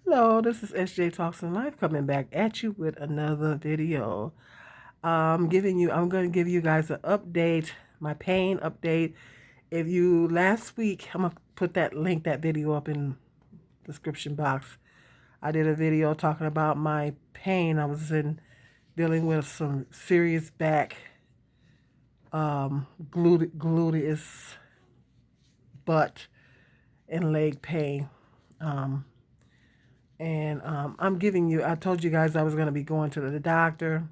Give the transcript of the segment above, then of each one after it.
Hello, this is SJ Talks and Life coming back at you with another video. I'm going to give you guys an update, my pain update. If you last week, I'm gonna put that video up in the description box. I did a video talking about my pain. I was dealing with some serious back, gluteus, butt, and leg pain. Um, I told you guys I was going to be going to the doctor,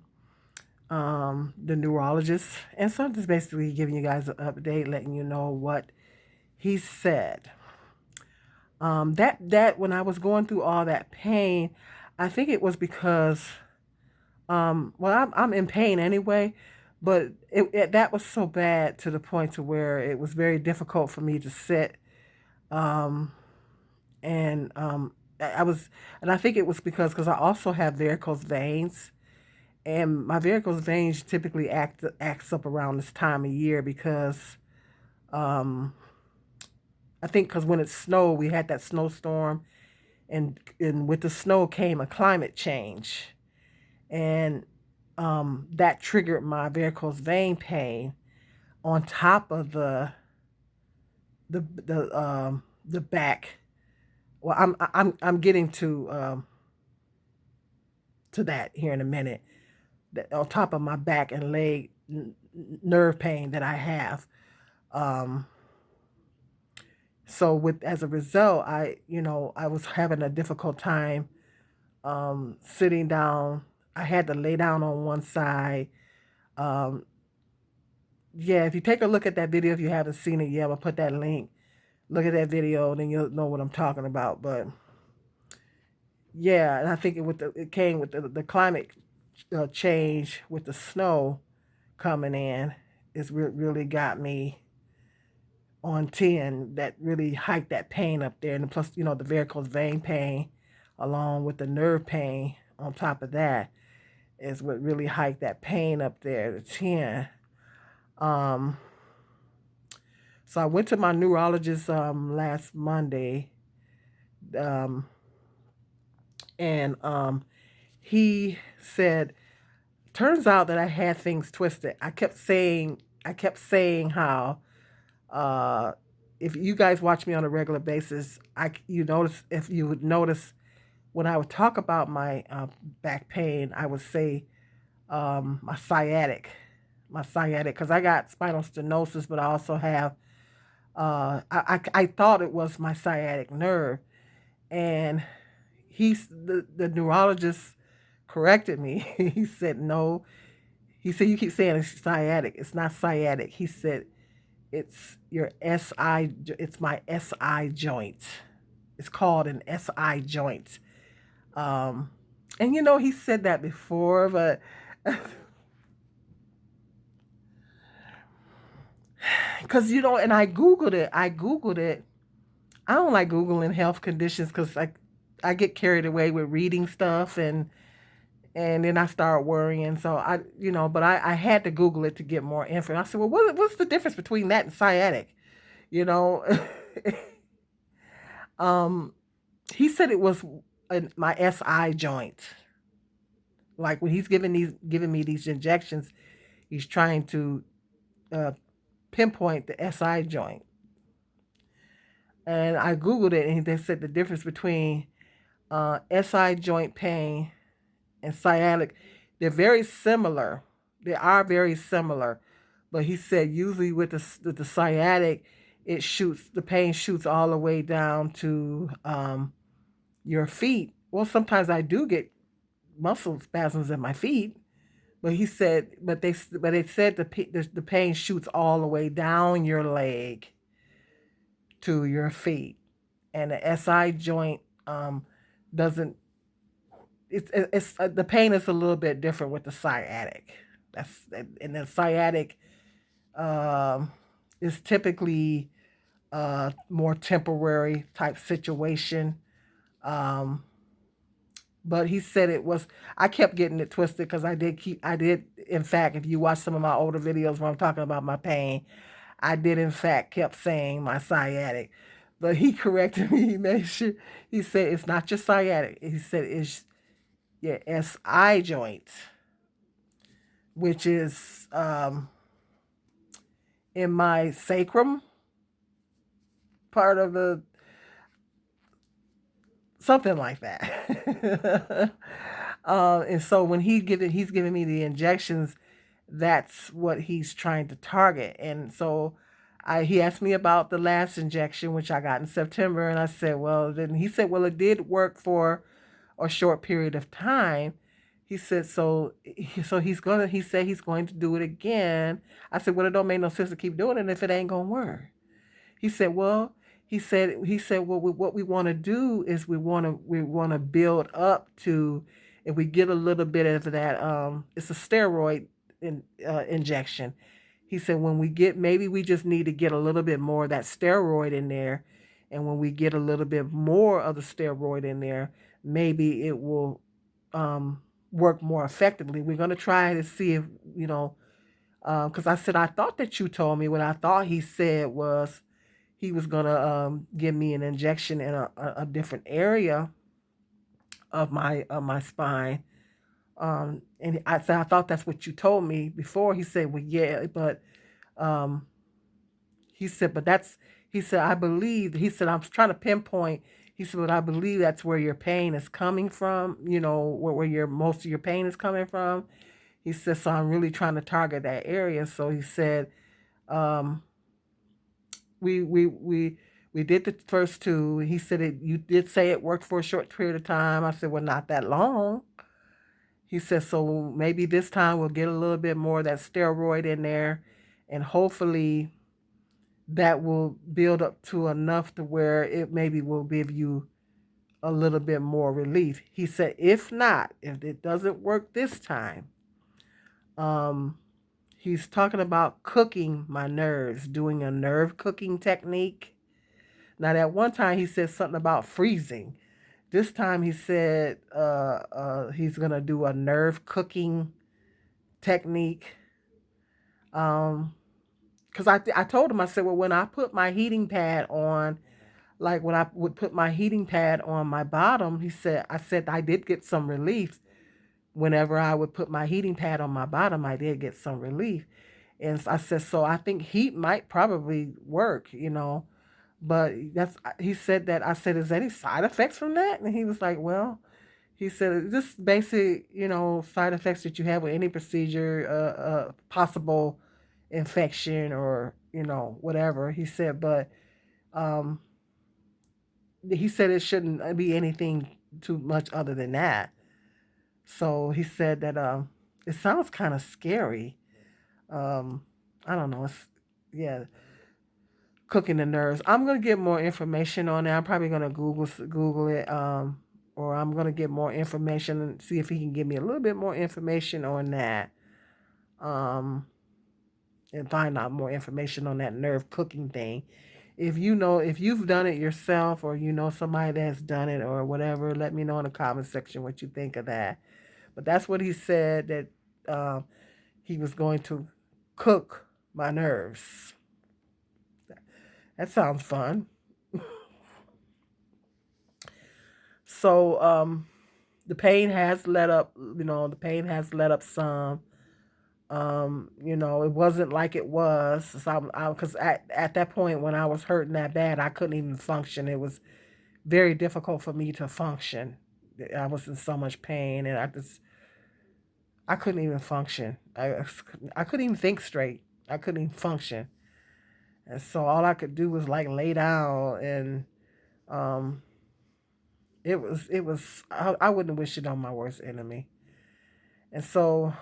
the neurologist, and so I'm just basically giving you guys an update, letting you know what he said. That when I was going through all that pain, I think it was because, I'm in pain anyway, but that was so bad to the point to where it was very difficult for me to sit. Um, and I was, and I think it was because I also have varicose veins, and my varicose veins typically acts up around this time of year because um, I think because when it snowed, we had that snowstorm, and with the snow came a climate change, and that triggered my varicose vein pain on top of the back. Well, I'm getting to that here in a minute. That on top of my back and leg nerve pain that I have. Um, so with as a result, I was having a difficult time sitting down. I had to lay down on one side. Um, yeah, if you take a look at that video, if you haven't seen it yet, I'll put that link. Look at that video, then you'll know what I'm talking about. But yeah, and I think it came with the climate change with the snow coming in. Really got me on 10. That really hiked that pain up there, and plus the varicose vein pain along with the nerve pain on top of that is what really hiked that pain up there to 10. um so I went to my neurologist last Monday, um and he said, turns out that I had things twisted. I kept saying how, uh if you guys watch me on a regular basis, if you would notice, when I would talk about my back pain, I would say my sciatic, because I got spinal stenosis, but I also have, I thought it was my sciatic nerve, and the neurologist corrected me. He said no. He said, you keep saying it's sciatic. It's not sciatic. He said it's your SI. It's my SI joint. It's called an SI joint. Um, and he said that before, but because and I googled it. I don't like googling health conditions because I get carried away with reading stuff, and then I start worrying. So but I had to Google it to get more info. I said, well, what's the difference between that and sciatic? You know, um, he said it was my SI joint. Like when he's giving me these injections, he's trying to uh, pinpoint the SI joint. And I Googled it, and they said the difference between SI joint pain and sciatic, they're very similar. They are very similar. But he said usually with the sciatic, the pain shoots all the way down to your feet. Well, sometimes I do get muscle spasms in my feet, but he said, but they said the pain shoots all the way down your leg to your feet, and the SI joint doesn't. The pain is a little bit different with the sciatic. And the sciatic um, is typically more temporary type situation. Um, but he said it was. I kept getting it twisted because I did. In fact, if you watch some of my older videos where I'm talking about my pain, I did in fact kept saying my sciatic. But he corrected me. He made sure, he said it's not your sciatic. He said it's your SI joint, which is in my sacrum part of the something like that. And so when he's giving me the injections, that's what he's trying to target. And so he asked me about the last injection, which I got in September, and I said, well, then he said, well, it did work for a short period of time. He said, so he said he's going to do it again. I said, well, it don't make no sense to keep doing it if it ain't gonna work. He said, well, well, what we want to do is we want to build up to, if we get a little bit of that, it's a steroid injection. He said when we get, maybe we just need to get a little bit more of that steroid in there, and when we get a little bit more of the steroid in there, maybe it will work more effectively. We're gonna try to see if because I said I thought that you told me, what I thought he said was he was gonna give me an injection in a different area of my spine. And I said I thought that's what you told me before. He said, well, yeah, but um, he said, but that's he said I believe. He said I'm trying to pinpoint. He said, but I believe that's where your pain is coming from. Where your most of your pain is coming from. He said, so I'm really trying to target that area. So he said, um, we did the first two. He said you did say it worked for a short period of time. I said, well, not that long. He said, so maybe this time we'll get a little bit more of that steroid in there, and hopefully that will build up to enough to where it maybe will give you a little bit more relief. He said, if not, if it doesn't work this time, um, he's talking about cooking my nerves, doing a nerve cooking technique. Now, that one time he said something about freezing. This time he said he's gonna do a nerve cooking technique. Because I told him, I said, well, when I put my heating pad on, like when I would put my heating pad on my bottom, I said I did get some relief. Whenever I would put my heating pad on my bottom, I did get some relief. And I said, so I think heat might probably work. But he said that. I said, is there any side effects from that? And he was like, well, he said just basic, side effects that you have with any procedure, possible infection or whatever. He said, but um, he said it shouldn't be anything too much other than that. So he said that it sounds kind of scary. Um, I don't know. Yeah, cooking the nerves. I'm gonna get more information on it. I'm probably gonna Google it, or I'm gonna get more information and see if he can give me a little bit more information on that, um, and find out more information on that nerve cooking thing. If you've done it yourself, or somebody that's done it or whatever, let me know in the comment section what you think of that. But that's what he said, that he was going to cook my nerves. That sounds fun. So the pain has let up. The pain has let up some. It wasn't like it was. So because at that point when I was hurting that bad, I couldn't even function. It was very difficult for me to function. I was in so much pain, and I couldn't even function. I couldn't even think straight. I couldn't even function. And so all I could do was like lay down, and um, I wouldn't wish it on my worst enemy. And so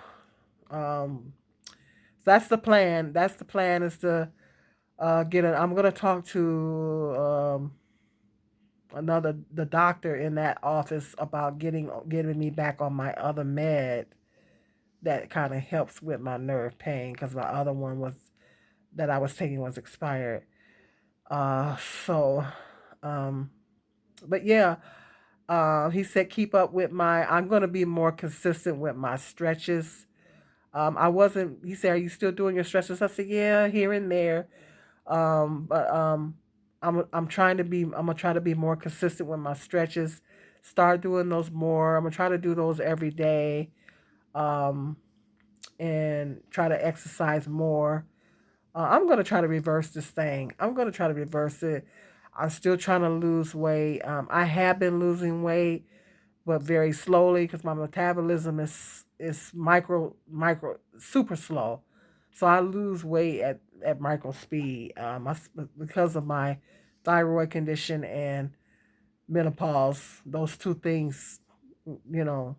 um, that's the plan. That's the plan, is to get it. I'm gonna talk to the doctor in that office about getting me back on my other med that kind of helps with my nerve pain, because my other one was that I was taking was expired. So, um, but yeah, he said keep up with I'm going to be more consistent with my stretches. I wasn't, he said, are you still doing your stretches? I said, yeah, here and there. But I'm trying to be, I'm gonna try to be more consistent with my stretches. Start doing those more. I'm gonna try to do those every day. Um, and try to exercise more. I'm gonna try to reverse this thing. I'm gonna try to reverse it. I'm still trying to lose weight. I have been losing weight, but very slowly because my metabolism is micro super slow. So I lose weight at micro speed. Because of my thyroid condition and menopause. Those two things, you know,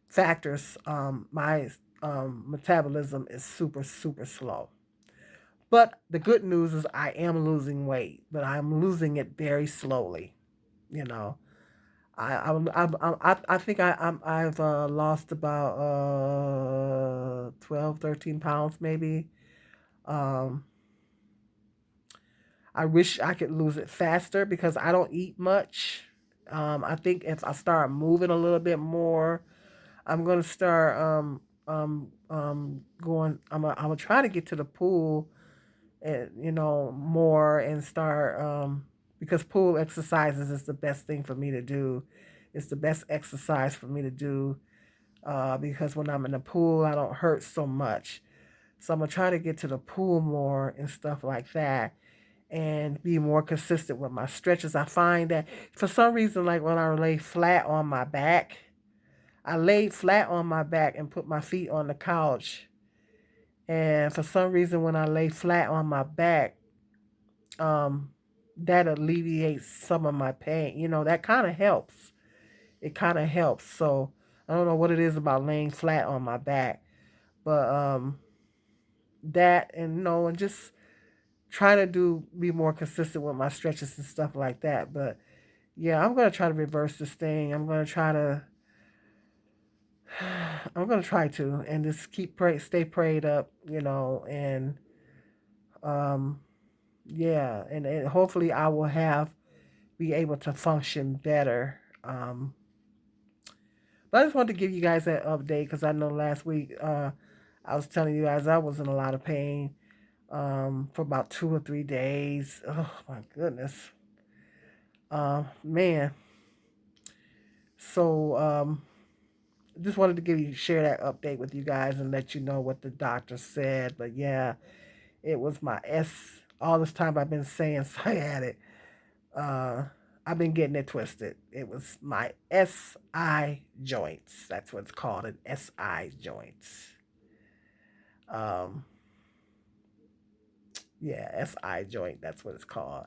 factors. My metabolism is super slow. But the good news is I am losing weight, but I'm losing it very slowly. You know, I think I've lost about 12, 13 pounds maybe. Um, I wish I could lose it faster because I don't eat much. I think if I start moving a little bit more, I'm gonna start going. I'm gonna try to get to the pool, and more and start because pool exercises is the best thing for me to do. It's the best exercise for me to do because when I'm in the pool, I don't hurt so much. So I'm gonna try to get to the pool more and stuff like that, and be more consistent with my stretches. I find that for some reason, like when I lay flat on my back, I laid flat on my back and put my feet on the couch. And for some reason, when I lay flat on my back, um, that alleviates some of my pain. That kind of helps. It kind of helps. So I don't know what it is about laying flat on my back, but that and and just trying to be more consistent with my stretches and stuff like that. But yeah, I'm gonna try to reverse this thing. I'm gonna try to, and just stay prayed up, and um, yeah, and hopefully I will be able to function better. But I just wanted to give you guys that update because I know last week I was telling you guys I was in a lot of pain for about 2 or 3 days. Oh my goodness, man. So just wanted to share that update with you guys and let you know what the doctor said. But yeah, it was my S. All this time I've been saying sciatic. Uh, I've been getting it twisted. It was my SI joints. That's what it's called, an SI joints. Um, yeah, SI joint. That's what it's called.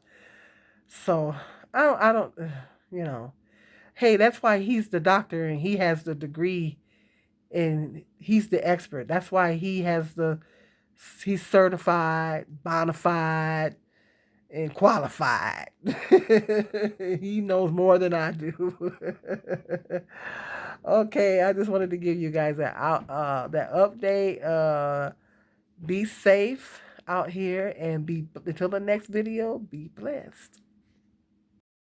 So I don't, you know. Hey, that's why he's the doctor and he has the degree and he's the expert. That's why he's certified, bona fide, and qualified. He knows more than I do. Okay, I just wanted to give you guys that update. Be safe out here and be until the next video. Be blessed.